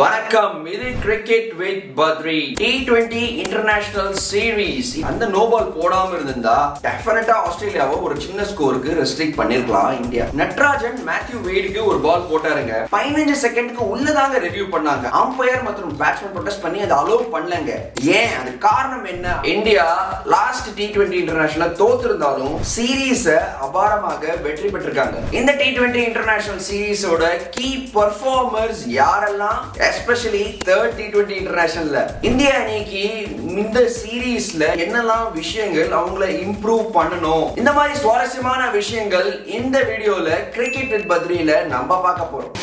வணக்கம், இது cricket with Badri T20 international series. அந்த நோபால் போடாம இருந்தா டெஃபினட்டா ஆஸ்திரேலியாவை ஒரு சின்ன ஸ்கோருக்கு ரெஸ்ட்ரிக்ட் பண்ணிருக்கலாம் இந்தியா. நட்ராஜன் மேத்யூ வேடுக்கு ஒரு பால் போட்டாருங்க. 15 செகண்டுக்கு உள்ளதாங்க ரிவ்யூ பண்ணாங்க. அம்பையர் மற்றும் பேட்ஸ்மேன் ப்ரொடெஸ்ட் பண்ணி அதை அலோவ் பண்ணலங்க. ஏன்? அது காரணம் என்ன? இந்தியா லாஸ்ட் T20 இன்டர்நேஷனல் தோத்திருந்தாலும் சீரீஸ அபாரமாக வெற்றி பெற்றிருக்காங்க. இந்த T20 இன்டர்நேஷனல் சீரீஸோட கீ பெர்ஃபார்மர்ஸ் யாரெல்லாம்? எஸ்பெஷலி தேர்ட் T20 இன்டர்நேஷனல்ல இந்திய அணிக்கு இந்த சீரீஸ்ல என்னெல்லாம் விஷயங்கள் அவங்கள இம்ப்ரூவ் பண்ணணும், இந்த மாதிரி சுவாரஸ்யமான விஷயங்கள் இந்த வீடியோல கிரிக்கெட் வித் பத்ரியில நம்ம பார்க்க போறோம்.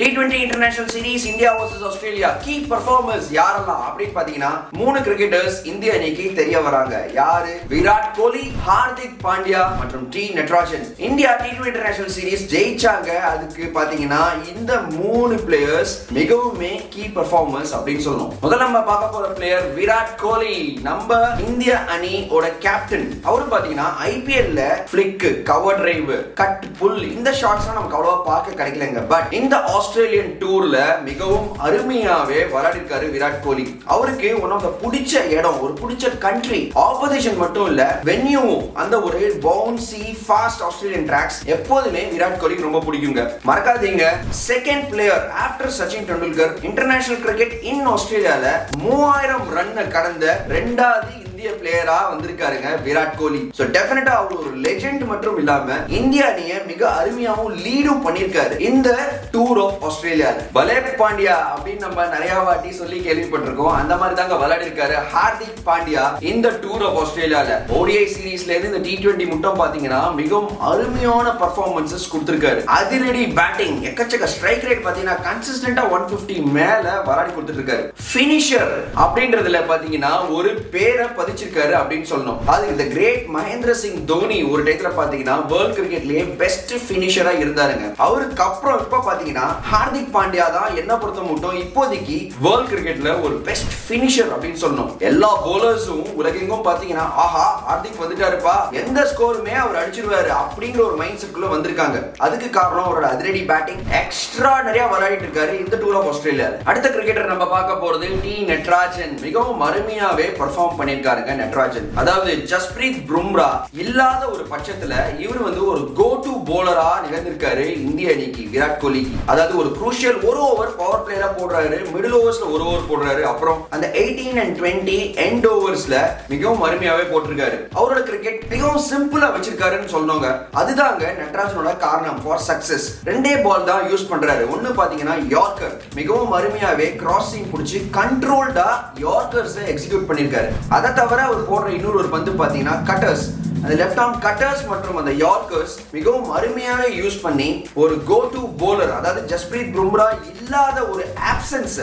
T20 international series India vs Australia key performers யாரெல்லாம் அப்படின்னு பாத்தீங்கன்னா 3 கிரிக்கெட்டர்ஸ் இந்திய அணிக்கு தெரிய வராங்க. யாரு? விராட் கோலி, ஹார்திக் பாண்டியா மற்றும் Natarajan. India T20 international series ஜெயிச்சாங்க. அதுக்கு பாத்தீங்கன்னா இந்த 3 பிளேயர்ஸ் மிகவும் கீ பெர்ஃபார்மர்ஸ் அப்படின்னு சொல்லணும். முதல்ல நம்ம பார்க்க போற பிளேயர் விராட் கோலி, நம்ம இந்திய அணியோட கேப்டன். அவரு பாத்தீங்கன்னா ஐபிஎல்ல ஃபிளிக், கவர் டிரைவ், கட், புல் இந்த ஷாட்ஸ்லாம் நமக்கு அவ்வளவா பார்க்க கிடைக்கலங்க. பட் இந்த ஆஸ்திரேலியன் டூர்ல மிகவும் அருமையாவே விளையாடிருக்காரு விராட் கோலி. அவருக்கு ஒன் ஆஃப் த பிடிச்ச இடம், ஒரு பிடிச்ச கண்ட்ரி, ஆப்போசிஷன் மட்டும் இல்ல வென்யூவும், அந்த ஒரு பவுன்சி ஃபாஸ்ட் ஆஸ்திரேலியன் ட்ராக்ஸ் எப்போதுமே விராட் கோலிக்கு ரொம்ப பிடிக்குங்க. மறக்காதீங்க, second player after Sachin Tendulkar international cricket in ஆஸ்திரேலியால 3000 ரன் கடந்த இரண்டாவது இந்திய பிளேயரா வந்திருக்காருங்க விராட் கோலி. சோ டெஃபினட்டா அவர் ஒரு லெஜெண்ட் மட்டும் இல்லாம இந்திய அணியை மிக அருமையாவும் லீடும் பண்ணிருக்காரு இந்த டூர் ஆஃப் ஆஸ்திரேலியால. பலேப் பாண்டியா அப்படின்னு நம்ம நிறைய வாட்டி சொல்லி கேள்விப்பட்டிருக்கோம். அந்த மாதிரி தாங்க விளையாடி இருக்காரு ஹார்திக் பாண்டியா இந்த டூர் ஆஃப் ஆஸ்திரேலியால. ODI சீரீஸ்ல இருந்து இந்த T20 மட்டும் பாத்தீங்கன்னா மிகவும் அருமையான பெர்ஃபார்மன்சஸ் கொடுத்திருக்காரு. அதிரடி பேட்டிங், எக்கச்சக்க ஸ்ட்ரைக் ரேட் பாத்தீங்கன்னா கன்சிஸ்டன்டா 150 மேல விளையாடி கொடுத்துட்டு இருக்காரு. ஃபினிஷர் அப்படின்றதுல பாத்தீங்கன்னா ஒரு பேரை பதிச்சிருக்காரு அப்படின்னு சொல்லணும். அது இந்த கிரேட் மகேந்திர சிங் தோனி ஒரு டைத்துல பாத்தீங்கன்னா வேர்ல்ட் கிரிக்கெட்லயே பெஸ்ட் ஃபினிஷரா இருந்தாருங்க. அவருக்கு அப்புறம் இப்ப பாத்தீங்கன்னா ஹார்திக் பாண்டியா தான் என்ன பொறுத்த மட்டும் இப்போதைக்கு வேர்ல்ட் கிரிக்கெட்ல ஒரு பெஸ்ட் ஃபினிஷர் அப்படின்னு சொல்லணும். எல்லா பவுலர்ஸும் உலகெங்கும் பாத்தீங்கன்னா ஆஹா ஹார்திக் வந்துட்டாருப்பா, எந்த ஸ்கோருமே அவர் அடிச்சிருவாரு அப்படிங்கிற ஒரு மைண்ட் செட்குள்ள வந்திருக்காங்க. அதுக்கு காரணம் அவரோட அதிரடி பேட்டிங், எக்ஸ்ட்ரா நிறைய விளையாடிட்டு இருக்காரு இந்த டூர் ஆஃப் ஆஸ்திரேலியா. அடுத்த கிரிக்கெட்டர் நம்ம பார்க்க போறது நட்ராஜன். மிகவும் அருமையாவே பெர்ஃபார்ம் பண்ணிருக்காருங்க நட்ராஜன். அதாவது ஜஸ்பிரீத் பும்ரா இல்லாத ஒரு பட்சத்துல இவர் ஒரு கோ டு போலரா நிகழ்ந்திருக்காரு இந்திய அணிக்கு விராட் கோலிக்கு. அதாவது ஒரு குரூஷியல் ஒரு ஓவர் பவர் பிளேல போடுறாரு, மிடில் ஓவர்ஸ்ல ஒரு ஓவர் போடுறாரு, அப்புறம் அந்த 18 and 20 எண்ட் ஓவர்ஸ்ல மிகவும் அருமையாவே போட்டிருக்காரு. அவரோட கிரிக்கெட் மிகவும் சிம்பிளா வச்சிருக்காருன்னு சொன்னவங்க. அதுதாங்க நட்ராஜனோட காரணம் ஃபார் சக்சஸ். ரெண்டே பால் தான் யூஸ் பண்றாரு. ஒன்னு பாத்தீங்கன்னா யார்க்கர், மிகவும் அருமையாவே கிராசிங் புடிச்சு கண்ட்ரோல்டா யார்க்கர்ஸ் எக்ஸிக்யூட் பண்ணிருக்காரு. அதை தவிர அவர் போடுற இன்னொரு ஒரு பந்து பாத்தீங்கன்னா கட்டர்ஸ், அந்த லெஃப்ட் ஆர்ம் கட்டர்ஸ் மற்றும் அந்த யார்க்கர்ஸ் மிகவும் அருமையாக யூஸ் பண்ணி ஒரு கோ டு போலர், அதாவது ஜஸ்பிரீத் பும்ரா இல்லாத ஒரு ஆப்சன்ஸ்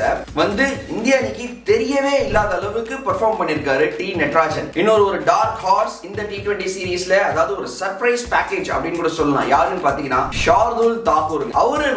இந்திய அணிக்கு தெரியவே இல்லாத அளவுக்கு பெர்ஃபார்ம் பண்ணிருக்காரு நட்ராஜன். இன்னொரு ஒரு டார்க் ஹார்ஸ் இந்த T20 சீரீஸ்ல, அதாவது ஒரு சர்ப்ரைஸ் பேக்கேஜ் அப்படின்னு கூட சொல்லலாம். யாருன்னு பாத்தீங்கன்னா ஷார்துல் தாக்கூர். அவரு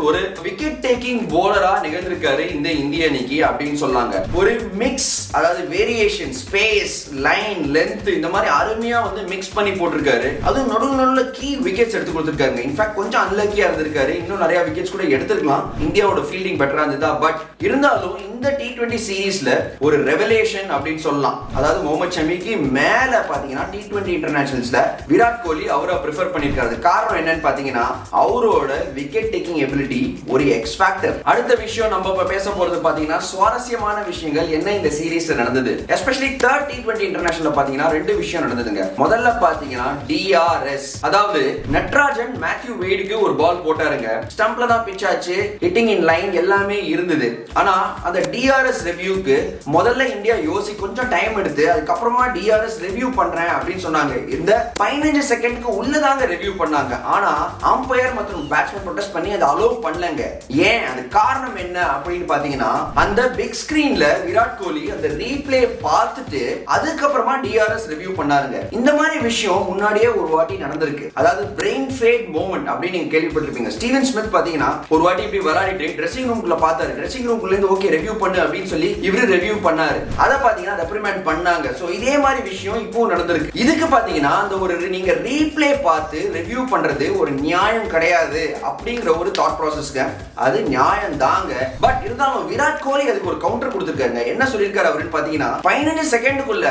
ஒரு விக்கெட் டேக்கிங் போலரா நிகழ்ந்திருக்காரு இந்த இந்திய அணிக்கு அப்படின்னு சொன்னாங்க. ஒரு மிக்ஸ், அதாவது வேரியேஷன், ஸ்பேஸ், லைன், லென்த் இந்த மாதிரி அருமையா மிக்ஸ் பண்ணி போட்டிருக்காரு. அதுவும் நடுவுல கீ விக்கெட்ஸ் எடுத்து கொடுத்திருக்காங்க. இன்ஃபேக்ட் கொஞ்சம் அன்லக்கியா இருந்திருக்காரு. இன்னும் நிறைய விக்கெட்ஸ் கூட எடுத்துக்கலாம். இந்தியாவோட ஃபீல்டிங் பெட்டரா இருந்ததா. பட் இருந்தாலும் இந்த T20 சீரீஸ்ல ஒரு ரெவலேஷன் அப்படின்னு சொல்லலாம். அதாவது முகமது ஷமிக்கு மேல பாத்தீங்கன்னா T20 இன்டர்நேஷனல்ஸ்ல விராட் கோலி அவரை பிரிஃபர் பண்ணிருக்காரு. காரணம் என்னன்னு பாத்தீங்கன்னா அவரோட விக்கெட் டேக்கிங் எபிலிட்டி ஒரு எக்ஸ் ஃபேக்டர். அடுத்த விஷயம் நம்ம பேச போறது பாத்தீங்கன்னா சுவாரஸ்யமான விஷயங்கள் என்ன இந்த சீரீஸ்ல நடந்தது. எஸ்பெஷலி தேர்ட் T20 இன்டர்நேஷனல்ல பாத்தீங்கன்னா 2 விஷயம் நடந்ததுங்க. முதல்ல பாத்தீங்கன்னா DRS, அதாவது நட்ராஜன் மேத்யூ வேடுக்கு ஒரு பால் போட்டாருங்க. ஸ்டம்ப்ல தான் பிட்ச் ஆச்சு, ஹிட்டிங் இன் லைன் எல்லாமே இருந்தது. ஆனா அந்த DRS ரிவ்யூக்கு முதல்ல இந்தியா கொஞ்சம் டைம் எடுத்து அதுக்கப்புறமா DRS ரிவ்யூ பண்றேன் அப்படின்னு சொன்னாங்க. இந்த 15 செகண்டுக்கு உள்ளதாங்க ரிவ்யூ பண்ணாங்க. ஆனா அம்பையர் மற்றும் பேட்ஸ்மேன் ப்ரொடெஸ்ட் பண்ணி அதை அலோவ் பண்ணலங்க. ஏன்? அது காரணம் என்ன அப்படின்னு பாத்தீங்கன்னா அந்த பிக் ஸ்கிரீன்ல விராட் கோலி அந்த ரீப்ளே பார்த்துட்டு அதுக்கப்புறமா DRS ரிவ்யூ பண்ணாருங்க. இந்த மாதிரி மாதிரி விஷயம் முன்னாடியே ஒரு வாட்டி நடந்திருக்கு. அதாவது பிரெயின் ஃபேட் மோமெண்ட் அப்படின்னு நீங்க கேள்விப்பட்டிருப்பீங்க. ஸ்டீவன் ஸ்மித் பாத்தீங்கன்னா ஒரு வாட்டி இப்படி விளையாடிட்டு ட்ரெஸ்ஸிங் ரூம்குள்ள பார்த்தாரு. ட்ரெஸ்ஸிங் ரூம்குள்ள இருந்து ஓகே ரிவ்யூ பண்ணு அப்படின்னு சொல்லி இவரு ரிவ்யூ பண்ணாரு. அதை பாத்தீங்கன்னா ரெப்ரிமெண்ட் பண்ணாங்க. சோ இதே மாதிரி விஷயம் இப்போ நடந்திருக்கு. இதுக்கு பாத்தீங்கன்னா அந்த ஒரு நீங்க ரீப்ளே பார்த்து ரிவ்யூ பண்றது ஒரு நியாயம் கிடையாது அப்படிங்கிற ஒரு தாட் ப்ராசஸ்ங்க. அது நியாயம் தாங்க. பட் இருந்தாலும் விராட் கோலி அதுக்கு ஒரு கவுண்டர் கொடுத்திருக்காங்க. என்ன சொல்லிருக்காரு அப்படின்னு பாத்தீங்கன்னா 15 செகண்டுக்குள்ள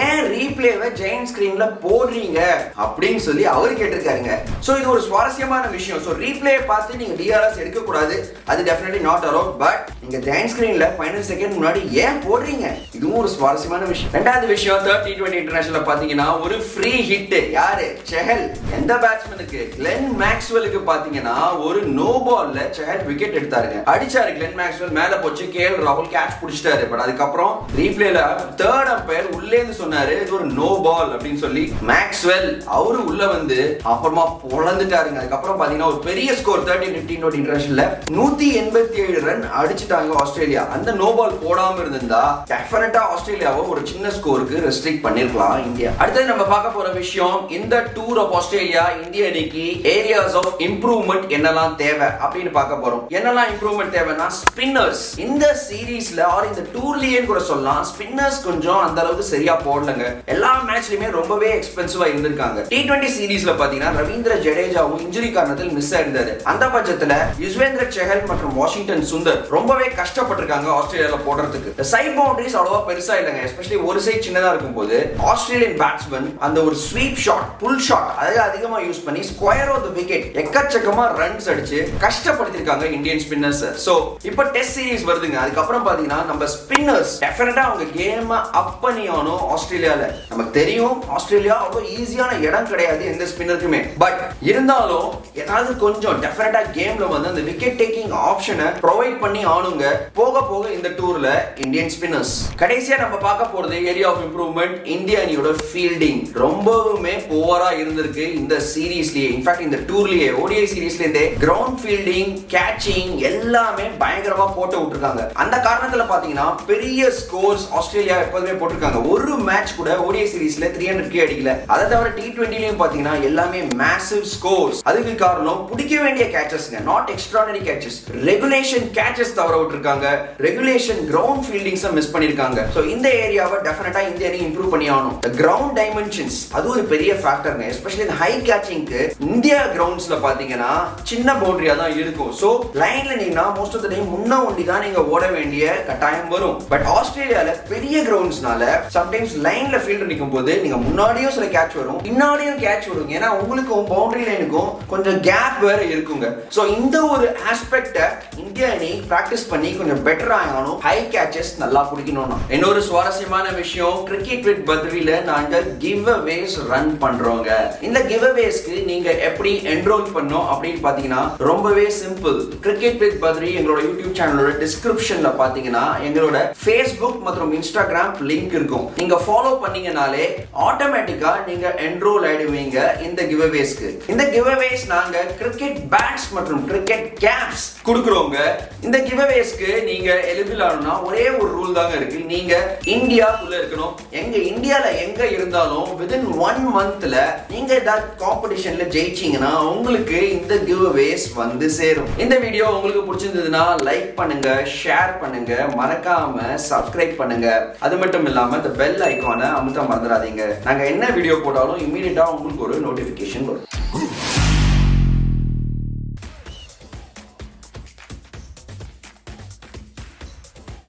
ஏன் ரீப்ளேவை ஜெயண்ட் ஸ்கிரீன்ல போடுறீங்க அப்படின்னு சொல்லி அவர் கேட்டிருக்காருங்க. சோ இது ஒரு சுவாரஸ்யமான விஷயம். சோ ரீப்ளே பார்த்து நீங்க DRS எடுக்க கூடாது. அது டெஃபினெட்லி நாட் அலோட். பட் நீங்க ஜெயண்ட் ஸ்கிரீன்ல 15 செகண்ட் முன்னாடி ஏன் போடுறீங்க? இதுவும் ஒரு சுவாரஸ்யமான விஷயம். ரெண்டாவது விஷயம், T20 இன்டர்நேஷனல்ல பாத்தீங்கன்னா ஒரு ஃப்ரீ ஹிட். யாரு? செஹல். எந்த பேட்ஸ்மேனுக்கு? கிளென் மேக்ஸ்வெலுக்கு பாத்தீங்கன்னா ஒரு நோ பால்ல செஹல் விக்கெட் எடுத்தாருங்க. அடிச்சாரு கிளென் மேக்ஸ்வெல், மேல போச்சு. KL ராகுல் கேட்ச் பிடிச்சிட்டாரு. பட் அதுக்கப்புறம் ரீப்ளேல தேர்ட் அம்பையர் உள்ளே இருந்து சொன்னாரு இது ஒரு நோ பால் அப்படின்னு சொல்லி. மேக்ஸ்வெல் அவரு உள்ள வந்து அப்புறமா பொளந்துட்டாருங்க. அதுக்கப்புறம் பாத்தீங்கன்னா ஒரு பெரிய ஸ்கோர் T20 இன்டர்நேஷனல்ல 187 ரன் அடிச்சிட்டாங்க ஆஸ்திரேலியா. அந்த நோ பால் போடாம இருந்திருந்தா டெஃபினட்டா ஆஸ்திரேலியாவை ஒரு சின்ன ஸ்கோருக்கு ரெஸ்ட்ரிக்ட் பண்ணிருக்கலாம் இந்தியா. அடுத்து நம்ம பார்க்க போற விஷயம், இந்த டூர் ஆஃப் ஆஸ்திரேலியா இந்திய அணிக்கு ஏரியாஸ் ஆஃப் இம்ப்ரூவ்மெண்ட் என்னெல்லாம் தேவை அப்படின்னு பார்க்க போறோம். என்னெல்லாம் இம்ப்ரூவ்மெண்ட் தேவைன்னா ஸ்பின்னர்ஸ். இந்த சீரீஸ்ல ஆர் இந்த டூர்லயே கூட சொல்லலாம் ஸ்பின்னர்ஸ் கொஞ்சம் அந்த அளவுக்கு சரியா போடலங்க. எல்லா மேட்ச்லயுமே ரொம்பவே எக்ஸ்பென்சிவா இருந்திருக்காங்க. T20 சீரீஸ்ல பாத்தீங்கன்னா ரவீந்திர ஜடேஜாவும் இன்ஜுரி காரணத்தில் மிஸ் ஆயிருந்தாரு. அந்த பட்சத்துல யுஸ்வேந்திர செஹல் மற்றும் வாஷிங்டன் சுந்தர் ரொம்பவே கஷ்டப்பட்டிருக்காங்க ஆஸ்திரேலியால போடுறதுக்கு. சைட் பவுண்டரிஸ் அவ்வளவா பெருசா இல்லங்க. எஸ்பெஷலி ஒரு சைட் சின்னதா இருக்கும்போது ஆஸ்திரேலியன் பேட்ஸ்மேன் அந்த ஒரு ஸ்வீப் ஷாட், புல் ஷாட் அதை அதிகமா யூஸ் பண்ணி ஸ்கொயர் ஆஃப் தி விக்கெட் எக்கச்சக்கமா ரன்ஸ் அடிச்சு கஷ்டப்படுத்திருக்காங்க இந்தியன் ஸ்பின்னர்ஸ். சோ இப்போ டெஸ்ட் சீரிஸ் வருதுங்க. அதுக்கப்புறம் பாத்தீங்கன்னா நம்ம ஸ்பின்னர்ஸ் டெஃபினட்டா அவங்க கேம் அப் பண்ணி ஆனோம். ஆஸ்திரேலியால நமக்கு தெரியும் ஆஸ்திரேலியா அவ்வளவு ஈஸியான இடம் கிடையாது எந்த ஸ்பின்னருக்குமே. பட் இருந்தாலும் ஏதாவது கொஞ்சம் டெஃபினட்டா கேம்ல வந்து அந்த விக்கெட் டேக்கிங் ஆப்ஷனை ப்ரொவைட் பண்ணி ஆனுங்க. போக போக இந்த டூர்ல இந்தியன் ஸ்பின்னர்ஸ். கடைசியா நம்ம பார்க்க போறது ஏரியா ஆஃப் இம்ப்ரூவ்மெண்ட் இந்திய அணியோட ஃபீல்டிங். ரொம்பவுமே புவரா இருந்திருக்கு இந்த சீரீஸ்லயே. இன்ஃபேக்ட் இந்த டூர்லயே ODI சீரீஸ்ல இருந்தே கிரவுண்ட் ஃபீல்டிங், கேட்சிங் எல்லாமே பயங்கரமா போட்டு விட்டுருக்காங்க. அந்த காரணத்துல பாத்தீங்கன்னா பெரிய ஸ்கோர்ஸ் ஆஸ்திரேலியா எப்போதுமே போட்டிருக்காங்க. ஒரு மேட்ச் கூட ODI சீரீஸ்ல 300k அடிக்கல. அதை தவிர T20லயும் பாத்தீங்கன்னா எல்லாமே மேசிவ் ஸ்கோர்ஸ். அதுக்கு காரணம் பிடிக்க வேண்டிய கேட்சஸ்ங்க, not extraordinary catches. Regulation catches தவற விட்டுருக்காங்க. ரெகுலேஷன் கிரவுண்ட் ஃபீல்டிங்ஸ் மிஸ் பண்ணிருக்காங்க. சோ இந்த ஏரியாவை டெஃபினட்டா இந்திய அணி இம்ப்ரூவ் பண்ணி ஆகணும். கிரவுண்ட் டைமென்ஷன்ஸ் அது ஒரு பெரிய ஃபேக்டர்ங்க. எஸ்பெஷலி இந்த ஹை கேட்சிங்க்கு இந்தியா கிரவுண்ட்ஸ்ல பாத்தீங்கன்னா சின்ன பவுண்டரியா தான் இருக்கும். சோ லைன்ல நீங்க மோஸ்ட் ஆஃப் தி டைம் முன்ன ஒண்டி தான் நீங்க ஓட வேண்டிய கட்டாயம் வரும். பட் ஆஸ்திரேலியால பெரிய கிரவுண்ட்ஸ்னால சம்டைம்ஸ் லைன்ல ஃபீல்டர் நிக்கும் போது நீங்க முன்னாடியும் சில கேட்ச் வரும், பின்னாடியும் கேட்ச் வரும். ஏன்னா உங்களுக்கும் பவுண்டரி லைனுக்கும் கொஞ்சம் கேப் வேற இருக்குங்க. சோ இந்த ஒரு ஆஸ்பெக்ட இந்திய அணி பிராக்டிஸ் பண்ணி கொஞ்சம் பெட்டரா ஆகணும். ஹை கேட்சஸ் நல்லா பிடிக்கணும். இன்னொரு சுவாரஸ்யமான விஷயம், கிரிக்கெட் வித் பத்ரில நாங்க கிவ் அவேஸ் ரன் பண்றோங்க. இந்த கிவ் அவேஸ்க்கு நீங்க எப்படி என்ரோல் பண்ணோம் அப்படின்னு பாத்தீங்கன்னா ரொம்பவே சிம்பிள். கிரிக்கெட் வித் பத்ரி எங்களோட யூடியூப் சேனலோட டிஸ்கிரிப்ஷன்ல பாத்தீங்கன்னா எங்களோட Facebook மற்றும் Instagram லிங்க் இருக்கும். நீங்க ஃபாலோ பண்ணீங்கனாலே ஆட்டோமேட்டிக்கா நீங்க என்ரோல் ஆயிடுவீங்க இந்த கிவ் அவேஸ்க்கு. இந்த கிவ் அவேஸ் நாங்க கிரிக்கெட் பேட்ஸ் மற்றும் கிரிக்கெட் கேப்ஸ் கொடுக்குறோங்க. இந்த கிவ் அவேஸ்க்கு நீங்க எலிஜிபிள் ஆகணும்னா ஒரே ஒரு ரூல் தாங்க இருக்கு. நீங்க இந்தியாக்குள்ள இருக்கணும். எங்க இந்தியால எங்க இருந்தாலும் within 1 monthல நீங்க ஏதாவது காம்படிஷன்ல ஜெயிச்சீங்கன்னா உங்களுக்கு இந்த கிவ் அவேஸ் வந்து சேரும். இந்த வீடியோ உங்களுக்கு பிடிச்சிருந்ததுன்னா லைக் பண்ணுங்க, ஷேர் பண்ணுங்க, மறக்காம சப்ஸ்கிரைப் பண்ணுங்க. அது மட்டும் இல்லாம இந்த பெல் ஐகானை அமுத்த மறந்துடாதீங்க. நாங்க என்ன வீடியோ போட்டாலும் இமீடியட்டா உங்களுக்கு ஒரு நோட்டிபிகேஷன் வரும்.